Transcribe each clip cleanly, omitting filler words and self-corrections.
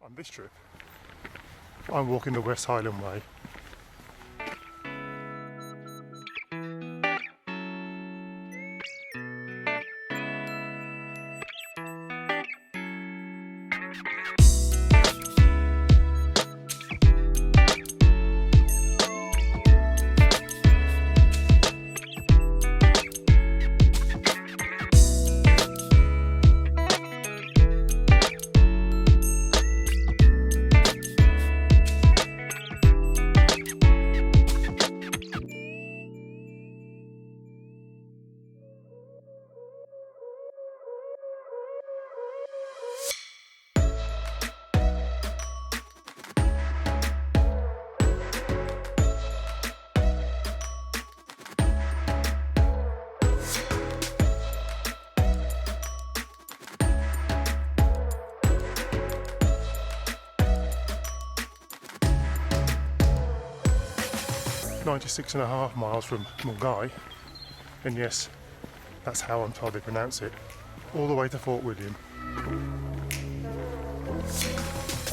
On this trip, I'm walking the West Highland Way. .5 miles from Mull-Guy, and yes, that's how I'm told they pronounce it, all the way to Fort William.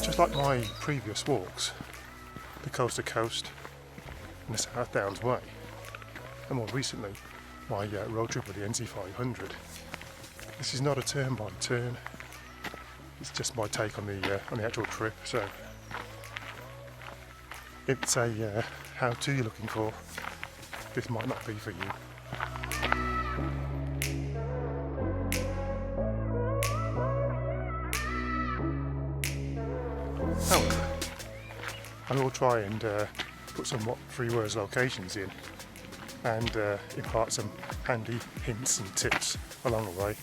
Just like my previous walks, the coast to coast and the South Downs Way, and more recently my road trip with the NC500. This is not a turn by turn, it's just my take on the actual trip. So it's a how-to you're looking for. This might not be for you. However, I will try and put some free words locations in and impart some handy hints and tips along the way.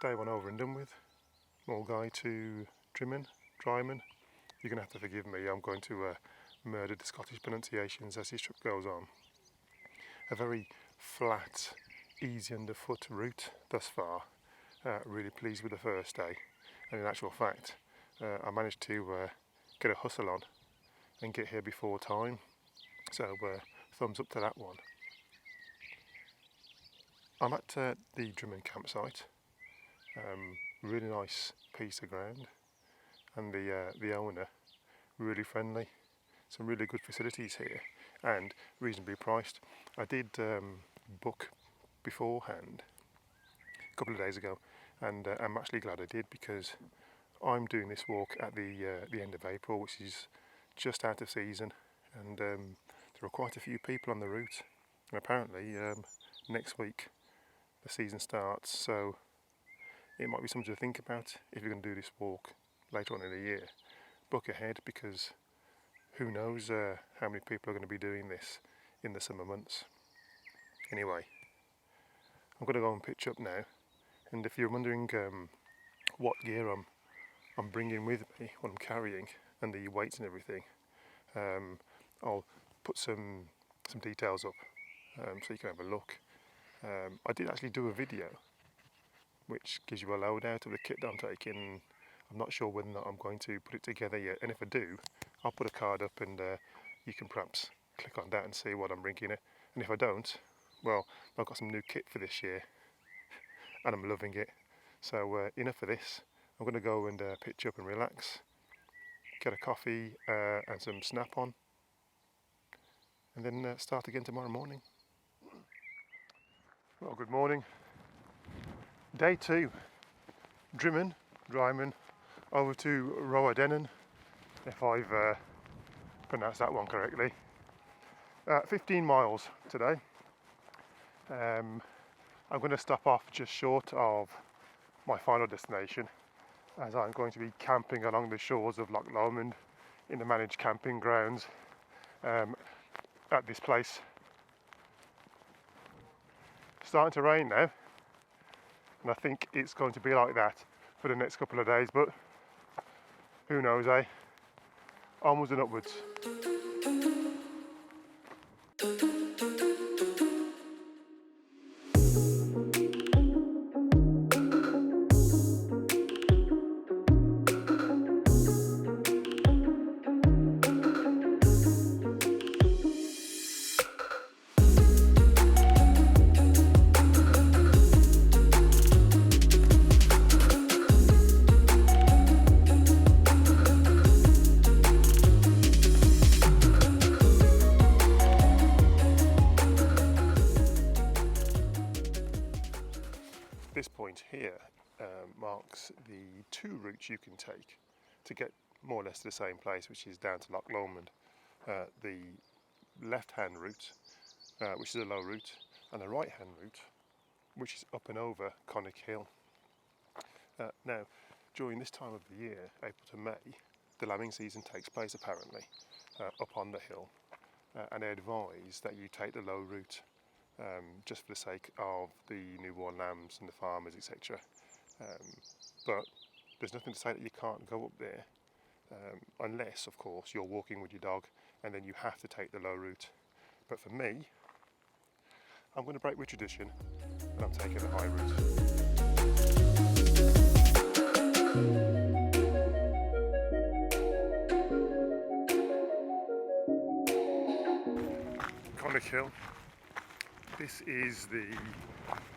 day one over and done with. Mull-Guy to Drymen. You're going to have to forgive me, I'm going to murder the Scottish pronunciations as this trip goes on. A very flat, easy underfoot route thus far. Really pleased with the first day, and in actual fact I managed to get a hustle on and get here before time, so thumbs up to that one. I'm at the Drymen campsite, really nice piece of ground, and the owner really friendly, some really good facilities here and reasonably priced. I did book beforehand a couple of days ago, and I'm actually glad I did, because I'm doing this walk at the end of April, which is just out of season, and there are quite a few people on the route, and apparently next week the season starts, so it might be something to think about if you're going to do this walk later on in the year. Book ahead, because who knows how many people are going to be doing this in the summer months. Anyway, I'm going to go and pitch up now, and if you're wondering what gear I'm bringing with me, what I'm carrying, and the weights and everything, I'll put some details up so you can have a look. I did actually do a video which gives you a loadout of the kit that I'm taking. I'm not sure whether or not I'm going to put it together yet, and if I do, I'll put a card up, and you can perhaps click on that and see what I'm bringing it. And if I don't, well, I've got some new kit for this year and I'm loving it. So enough of this. I'm going to go and pitch up and relax, get a coffee and some snap on, and then start again tomorrow morning. Well, good morning. Day 2, Drymen, over to Rowardennan, if I've pronounced that one correctly. 15 miles today. I'm going to stop off just short of my final destination, as I'm going to be camping along the shores of Loch Lomond in the managed camping grounds at this place. Starting to rain now, and I think it's going to be like that for the next couple of days, but who knows, eh? Onwards and upwards. This point here marks the 2 routes you can take to get more or less to the same place, which is down to Loch Lomond. The left-hand route, which is a low route, and the right-hand route, which is up and over Connacht Hill. Now, during this time of the year, April to May, the lambing season takes place apparently up on the hill, and they advise that you take the low route, just for the sake of the newborn lambs and the farmers, etc. But there's nothing to say that you can't go up there, unless, of course, you're walking with your dog and then you have to take the low route. But for me, I'm going to break with tradition and I'm taking the high route. Connacht Hill. This is the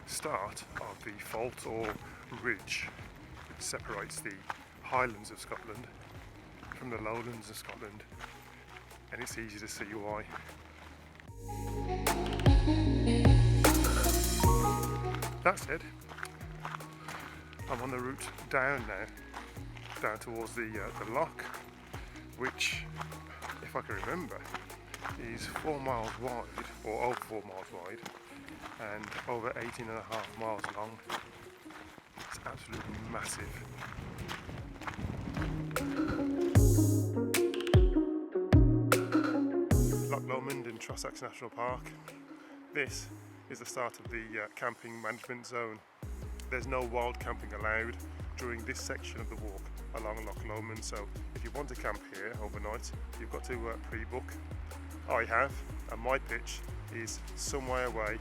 start of the fault or ridge which separates the Highlands of Scotland from the lowlands of Scotland, and it's easy to see why. That said, I'm on the route down now, down towards the loch, which, if I can remember, is 4 miles wide, or over 4 miles wide, and over 18.5 miles long. It's absolutely massive. Loch Lomond in Trossachs National Park. This is the start of the camping management zone. there's no wild camping allowed during this section of the walk along Loch Lomond, so if you want to camp here overnight, you've got to pre-book. I have, and my pitch is some way away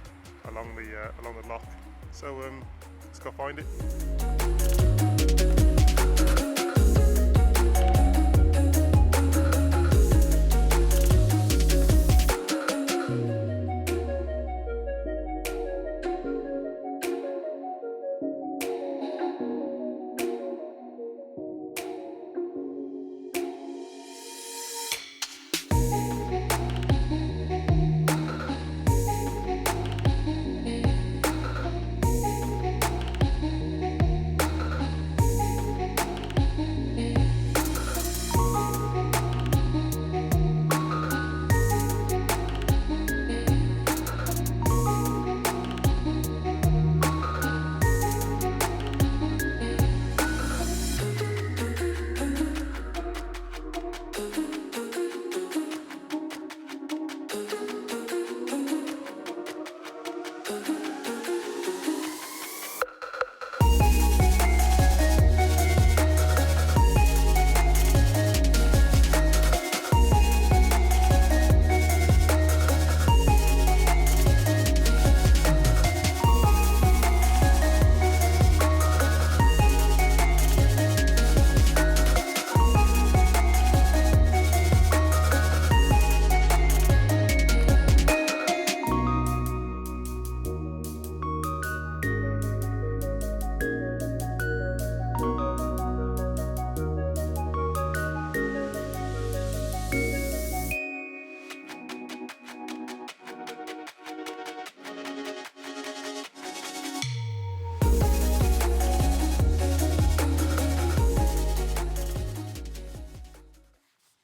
along the loch, so let's go find it.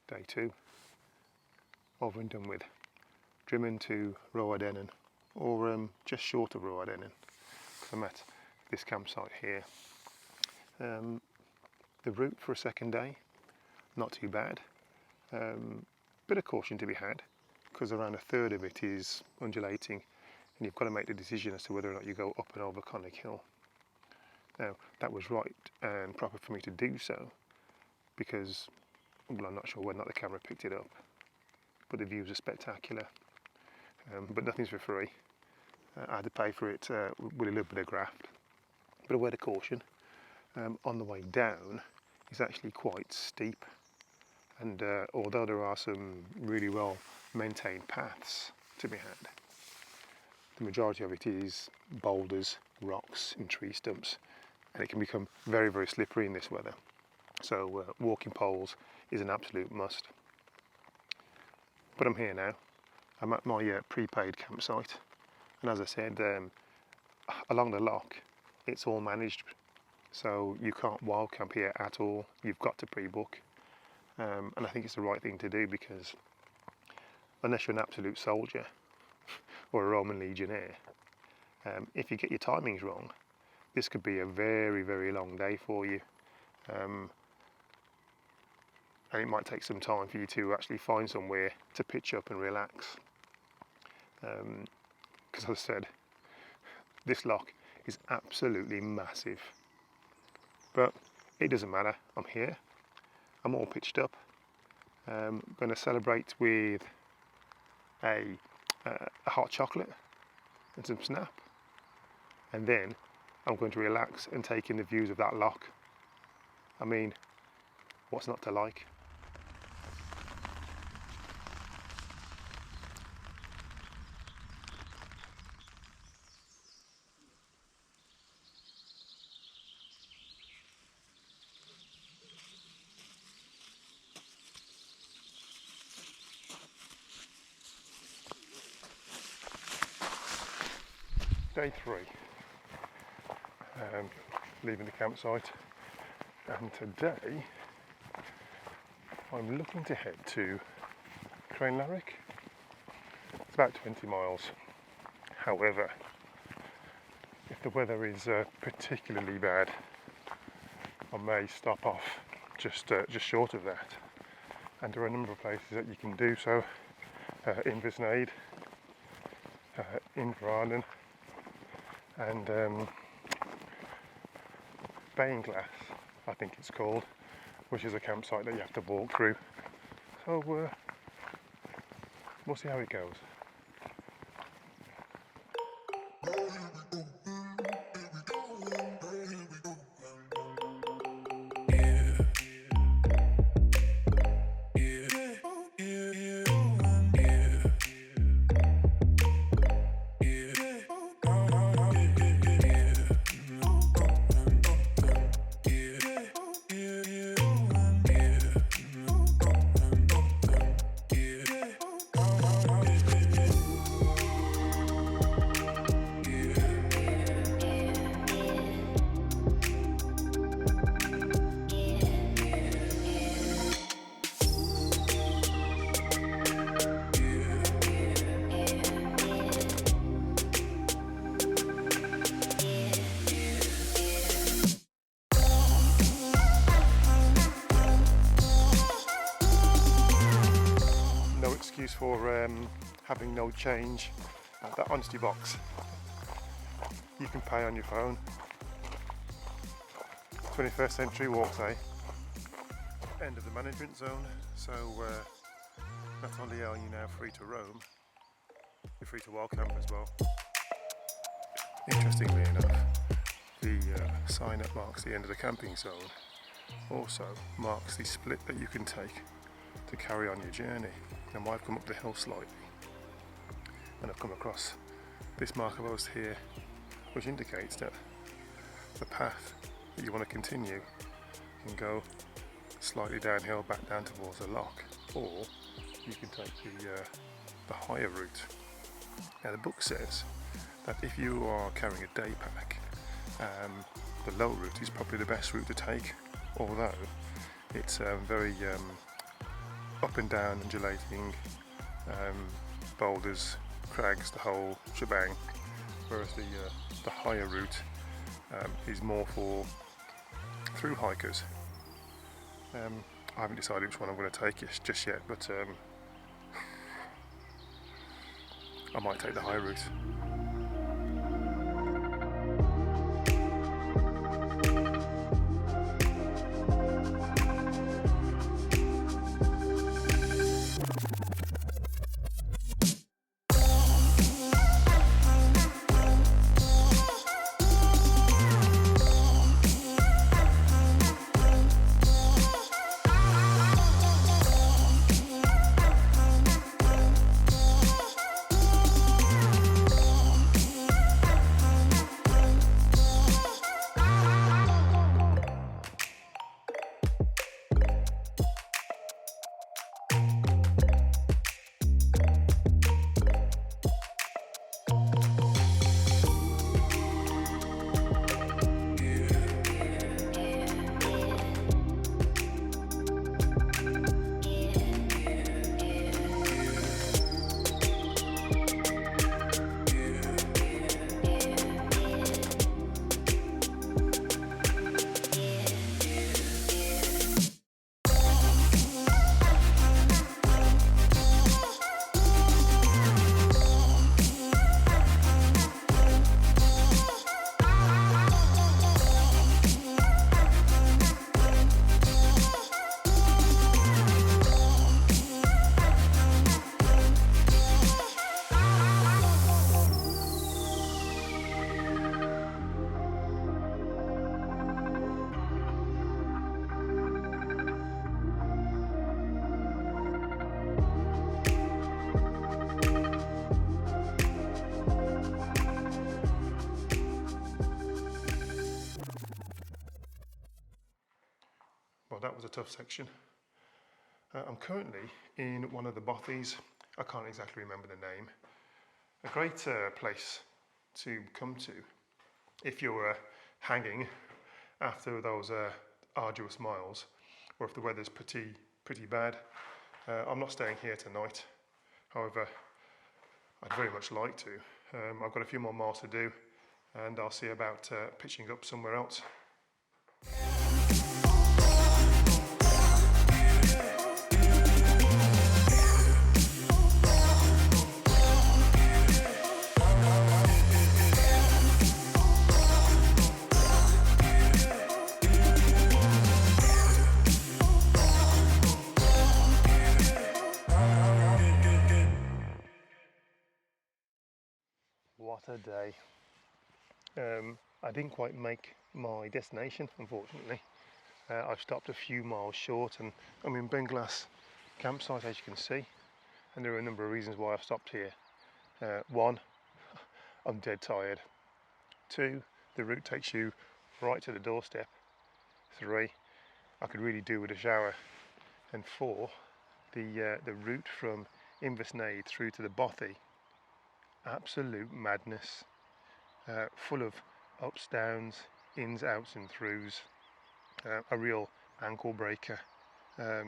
Day 2, over and done with. Drymen to Rowardennan, or just short of Rowardennan, because I'm at this campsite here. The route for a second day, not too bad. Bit of caution to be had, because around a third of it is undulating, and you've got to make the decision as to whether or not you go up and over Connick Hill. Now, that was right and proper for me to do so, because, well, I'm not sure whether or not the camera picked it up, but the views are spectacular. But nothing's for free. I had to pay for it with a little bit of graft. But a word of caution, on the way down is actually quite steep, and although there are some really well maintained paths to be had, the majority of it is boulders, rocks and tree stumps, and it can become very, very slippery in this weather. So walking poles is an absolute must. But I'm here now. I'm at my prepaid campsite, and as I said, along the loch it's all managed, so you can't wild camp here at all. You've got to pre-book, and I think it's the right thing to do, because unless you're an absolute soldier or a Roman legionnaire, if you get your timings wrong, this could be a very, very long day for you. And it might take some time for you to actually find somewhere to pitch up and relax. Because as I said, this loch is absolutely massive. But it doesn't matter, I'm here, I'm all pitched up. I'm going to celebrate with a hot chocolate and some snap. And then I'm going to relax and take in the views of that loch. I mean, what's not to like? Day 3, leaving the campsite, and today I'm looking to head to Crainlarich. It's about 20 miles. However, if the weather is particularly bad, I may stop off just short of that. And there are a number of places that you can do so, in Visnaid, in Rowardennan, and Glass, I think it's called, which is a campsite that you have to walk through. So we'll see how it goes. For having no change at that honesty box. You can pay on your phone. 21st century walks, eh? End of the management zone, so not only are you now free to roam, you're free to wild camp as well. Interestingly enough, the sign that marks the end of the camping zone also marks the split that you can take to carry on your journey. Now I've come up the hill slightly and I've come across this marker post here, which indicates that the path that you want to continue can go slightly downhill back down towards the loch, or you can take the higher route. Now the book says that if you are carrying a day pack, the low route is probably the best route to take, although it's very up and down, undulating, boulders, crags, the whole shebang, whereas the higher route is more for through hikers. I haven't decided which one I'm going to take just yet, but I might take the higher route. Well, that was a tough section. I'm currently in one of the bothies. I can't exactly remember the name. A great place to come to if you're hanging after those arduous miles, or if the weather's pretty bad. I'm not staying here tonight. However, I'd very much like to. I've got a few more miles to do, and I'll see about pitching up somewhere else. What a day. I didn't quite make my destination, unfortunately. I stopped a few miles short, and I'm in Benglass campsite, as you can see, and there are a number of reasons why I stopped here. One, I'm dead tired. Two, the route takes you right to the doorstep. Three, I could really do with a shower. And four, the route from Inversnaid through to the Bothy, absolute madness, full of ups, downs, ins, outs and throughs, a real ankle breaker,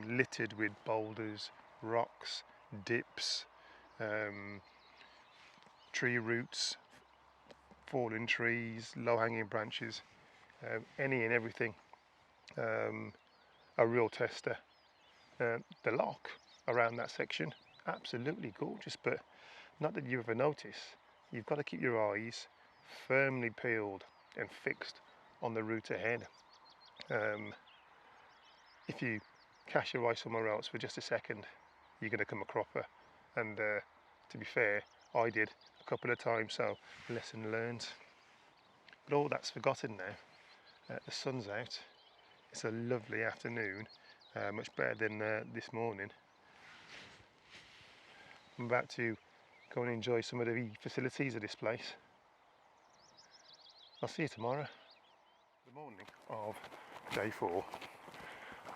littered with boulders, rocks, dips, tree roots, fallen trees, low-hanging branches, any and everything, a real tester. The loch around that section, absolutely gorgeous, but not that you ever notice. You've got to keep your eyes firmly peeled and fixed on the route ahead. If you cast your eye somewhere else for just a second, you're going to come a cropper, and to be fair, I did a couple of times, so lesson learned. But all that's forgotten now. The sun's out, it's a lovely afternoon, much better than this morning. I'm about to go and enjoy some of the facilities of this place. I'll see you tomorrow. The morning of day 4,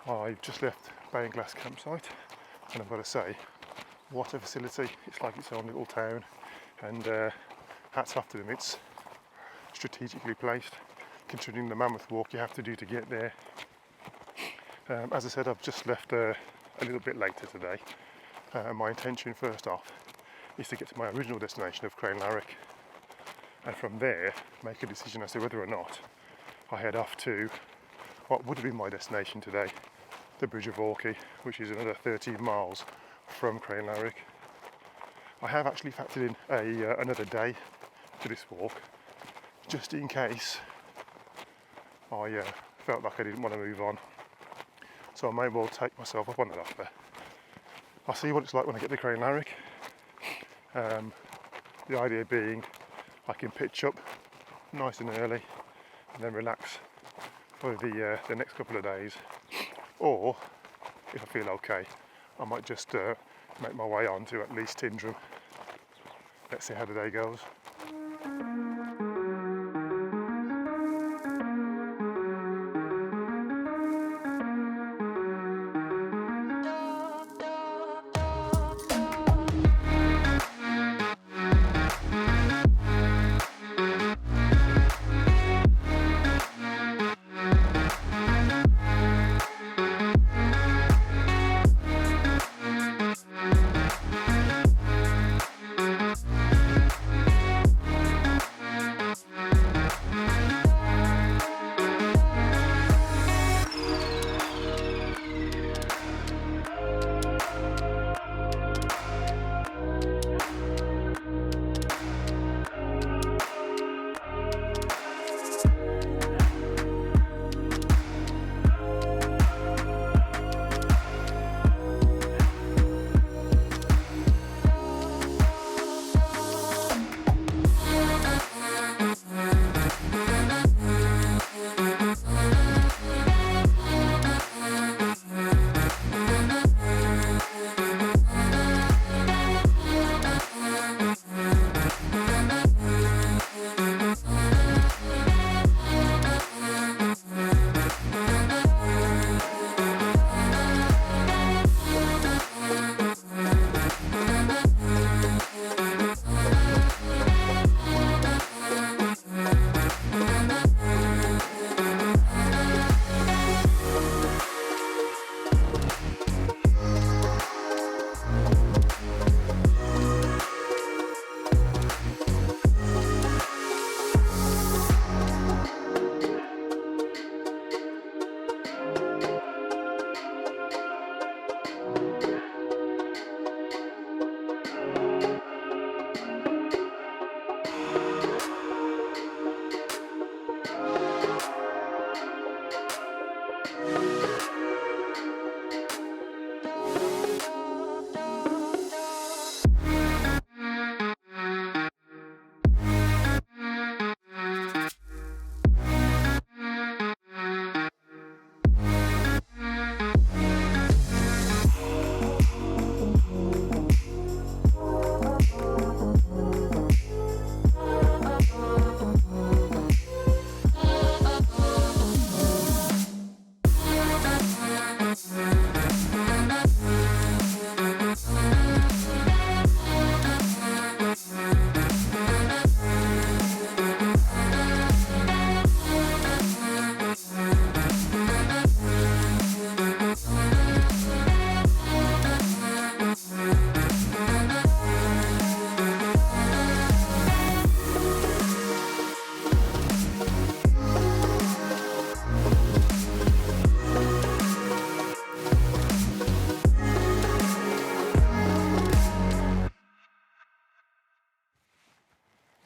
I've just left Benglass campsite, and I've got to say, what a facility. It's like its own little town, and hats off to them. It's strategically placed, considering the mammoth walk you have to do to get there. As I said, I've just left a little bit later today. My intention, first off, is to get to my original destination of Crainlarich, and from there make a decision as to whether or not I head off to what would have been my destination today, the Bridge of Orchy, which is another 13 miles from Crainlarich. I have actually factored in another day to this walk, just in case I felt like I didn't want to move on. So I may well take myself up on that offer. I'll see what it's like when I get to Crainlarich. The idea being I can pitch up nice and early and then relax for the next couple of days. Or, if I feel okay, I might just make my way on to at least Tindrum. Let's see how the day goes.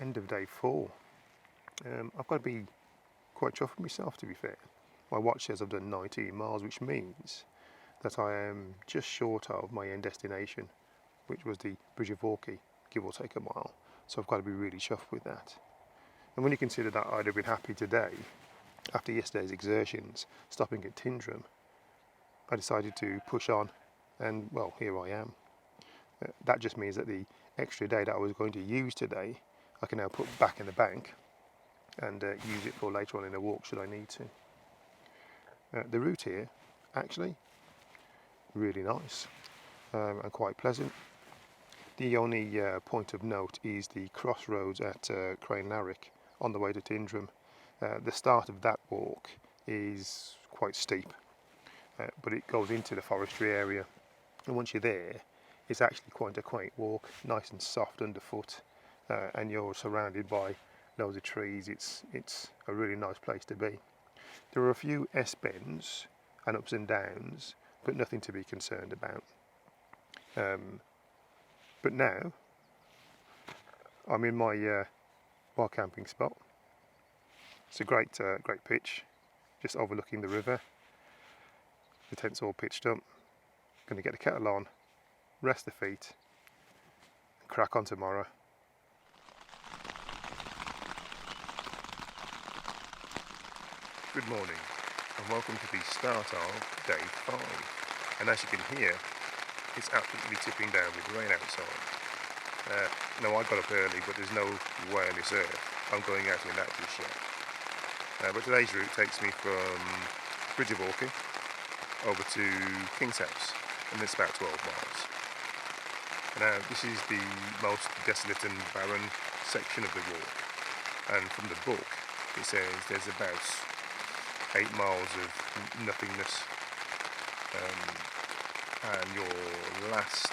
end of day 4. I've got to be quite chuffed with myself, to be fair. My watch says I've done 19 miles, which means that I am just short of my end destination, which was the Bridge of Orchy, give or take a mile. So I've got to be really chuffed with that. And when you consider that I'd have been happy today, after yesterday's exertions, stopping at Tindrum, I decided to push on, and well, here I am. That just means that the extra day that I was going to use today, I can now put back in the bank and use it for later on in a walk should I need to. The route here, actually, really nice and quite pleasant. The only point of note is the crossroads at Crainlarich on the way to Tindrum. The start of that walk is quite steep, but it goes into the forestry area, and once you're there, it's actually quite a quaint walk, nice and soft underfoot, and you're surrounded by loads of trees. It's a really nice place to be. There are a few S-bends and ups and downs, but nothing to be concerned about. But now I'm in my wild camping spot. It's a great pitch, just overlooking the river. The tent's all pitched up. Going to get the kettle on, rest the feet, and crack on tomorrow. Good morning, and welcome to the start of day 5. And as you can hear, it's absolutely tipping down with rain outside. Now I got up early, but there's no way on this earth I'm going out in that just yet. But today's route takes me from Bridge of Orchy over to Kingshouse, and it's about 12 miles. Now this is the most desolate and barren section of the walk, and from the book it says there's about 8 miles of nothingness, and your last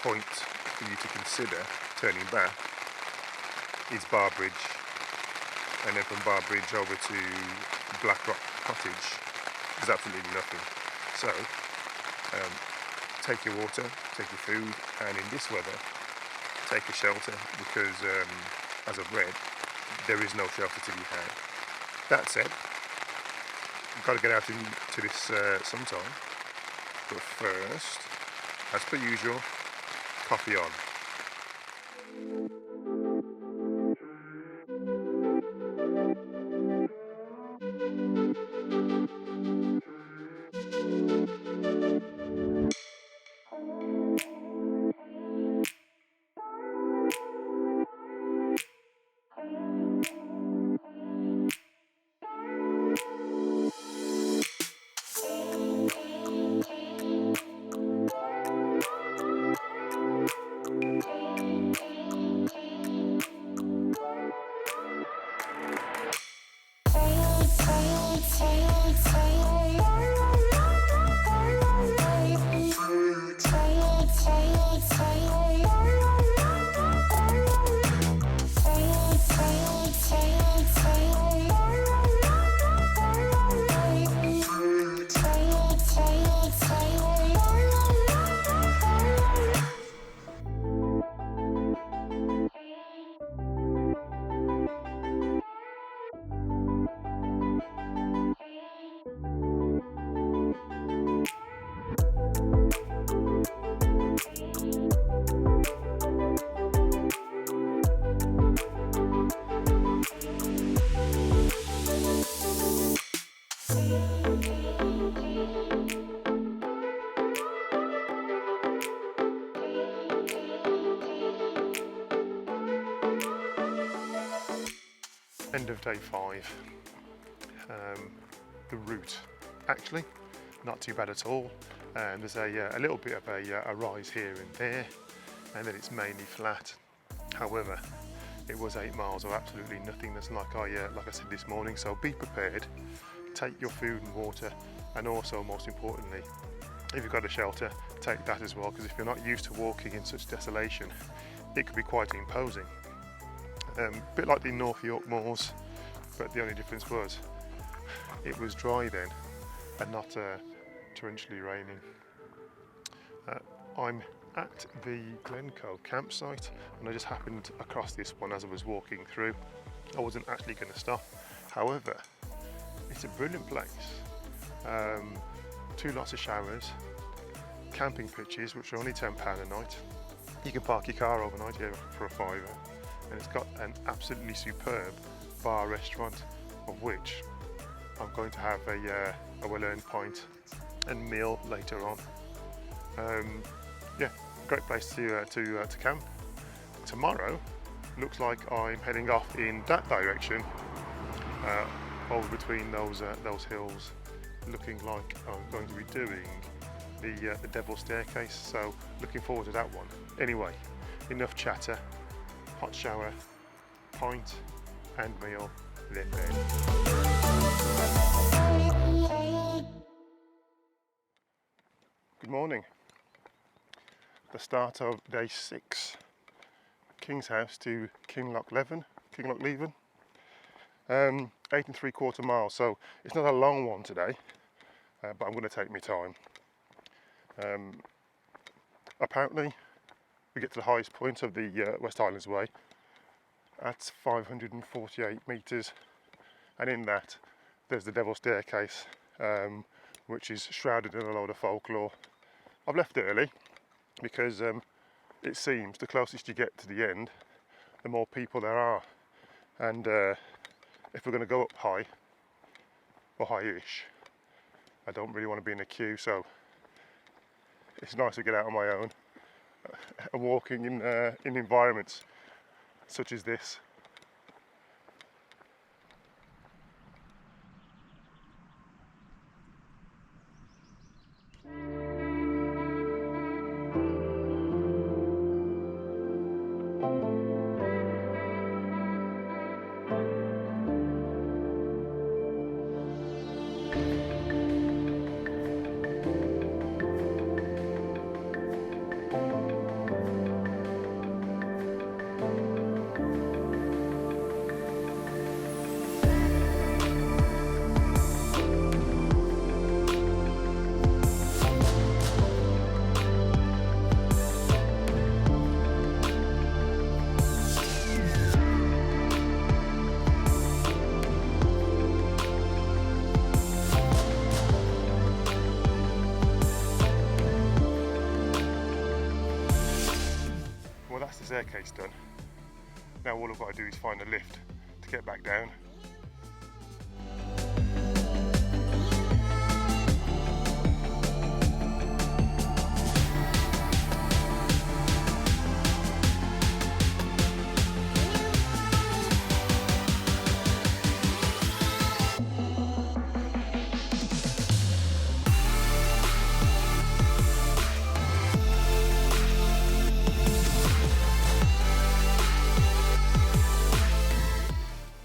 point for you to consider turning back is Bar Bridge, and then from Bar Bridge over to Blackrock Cottage is absolutely nothing. So take your water, take your food, and in this weather take a shelter, because as I've read, there is no shelter to be had. That said, I've got to get out into this sometime, but first, as per usual, coffee on. End of day 5. The route, actually, not too bad at all. There's a little bit of a rise here and there, and then it's mainly flat. However, it was 8 miles of absolutely nothingness, like I said this morning. So be prepared. Take your food and water, and also, most importantly, if you've got a shelter, take that as well, because if you're not used to walking in such desolation, it could be quite imposing. A bit like the North York moors, but the only difference was it was dry then and not torrentially raining. I'm at the Glencoe campsite, and I just happened across this one as I was walking through. I wasn't actually going to stop. However, it's a brilliant place. 2 lots of showers, camping pitches which are only £10 a night. You can park your car overnight here for a £5, and it's got an absolutely superb bar restaurant, of which I'm going to have a well-earned pint and meal later on. Yeah, great place to camp. Tomorrow looks like I'm heading off in that direction, over between those hills, looking like I'm going to be doing the Devil's Staircase, so looking forward to that one. Anyway, enough chatter, hot shower, pint and meal, then bed. Good morning. The start of day 6. Kingshouse to Kinlochleven. 8 3/4 miles, so it's not a long one today, but I'm going to take my time. Apparently we get to the highest point of the West Highland Way at 548 metres, and in that there's the Devil's Staircase, which is shrouded in a load of folklore. I've left early because it seems the closest you get to the end, the more people there are, and if we're going to go up high, or high-ish, I don't really want to be in a queue, so it's nice to get out on my own and walking in environments such as this. That's the staircase done. Now all I've got to do is find a lift to get back down.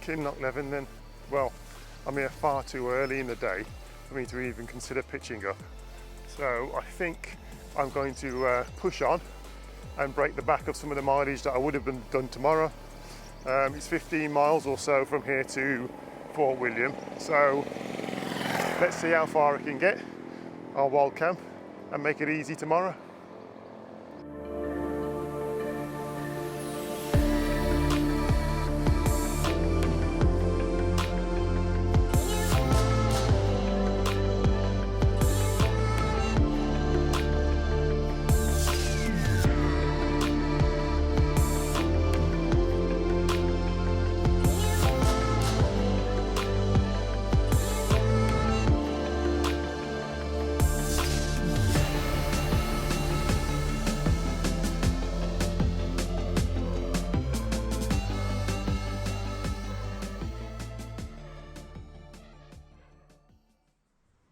Kinlochleven then, well, I'm here far too early in the day for me to even consider pitching up. So I think I'm going to push on and break the back of some of the mileage that I would have done tomorrow. It's 15 miles or so from here to Fort William, so let's see how far I can get. I'll wild camp and make it easy tomorrow.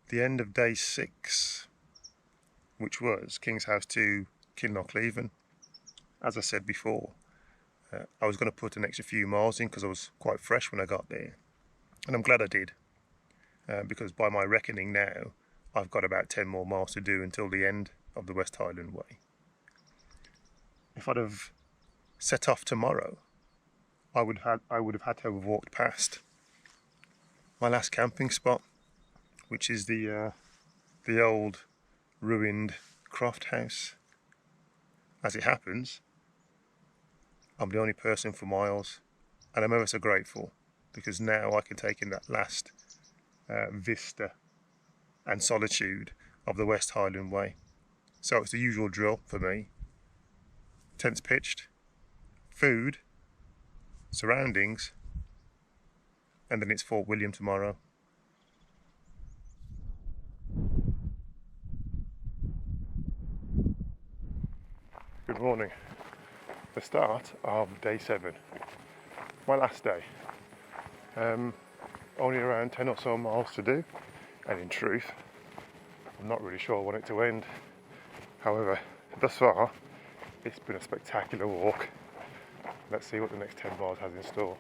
The end of day 6, which was Kingshouse to Kinlochleven. As I said before, I was going to put an extra few miles in because I was quite fresh when I got there, and I'm glad I did, because by my reckoning now I've got about 10 more miles to do until the end of the West Highland Way. If I'd have set off tomorrow, I would have had to have walked past my last camping spot, which is the old ruined croft house. As it happens, I'm the only person for miles, and I'm ever so grateful because now I can take in that last vista and solitude of the West Highland Way. So it's the usual drill for me. Tents pitched, food, surroundings, and then it's Fort William tomorrow. Good morning. The start of day 7, my last day. Only around 10 or so miles to do, and in truth, I'm not really sure I want it to end. However, thus far, it's been a spectacular walk. Let's see what the next 10 miles has in store.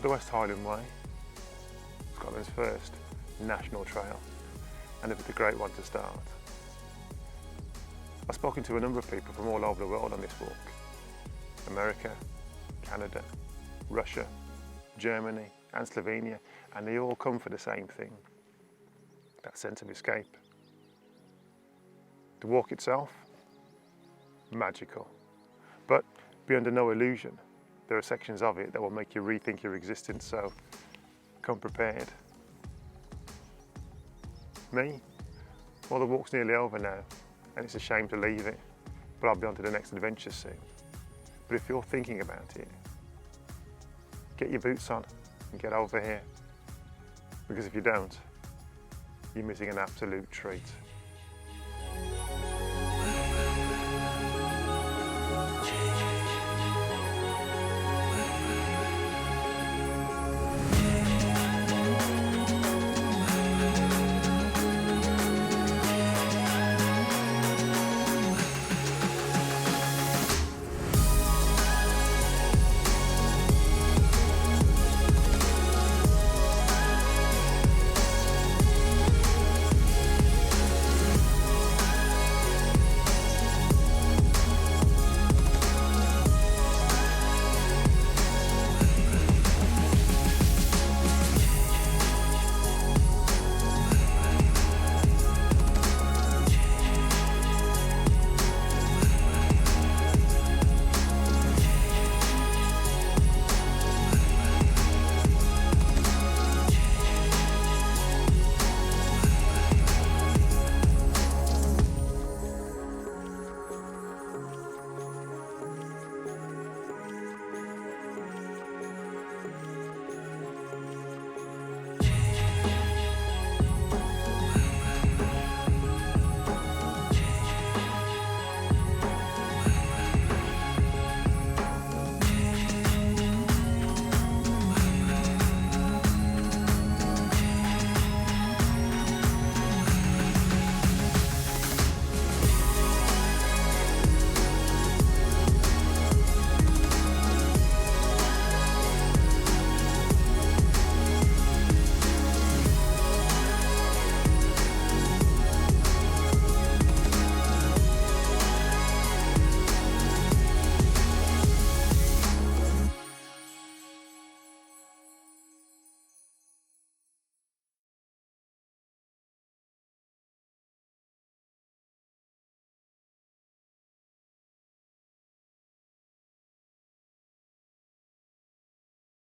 The West Highland Way, Scotland's first national trail, and it's a great one to start. I've spoken to a number of people from all over the world on this walk. America, Canada, Russia, Germany and Slovenia, and they all come for the same thing, that sense of escape. The walk itself, magical, but be under no illusion. There are sections of it that will make you rethink your existence, so come prepared. Me? Well, the walk's nearly over now, and it's a shame to leave it, but I'll be on to the next adventure soon. But if you're thinking about it, get your boots on and get over here, because if you don't, you're missing an absolute treat.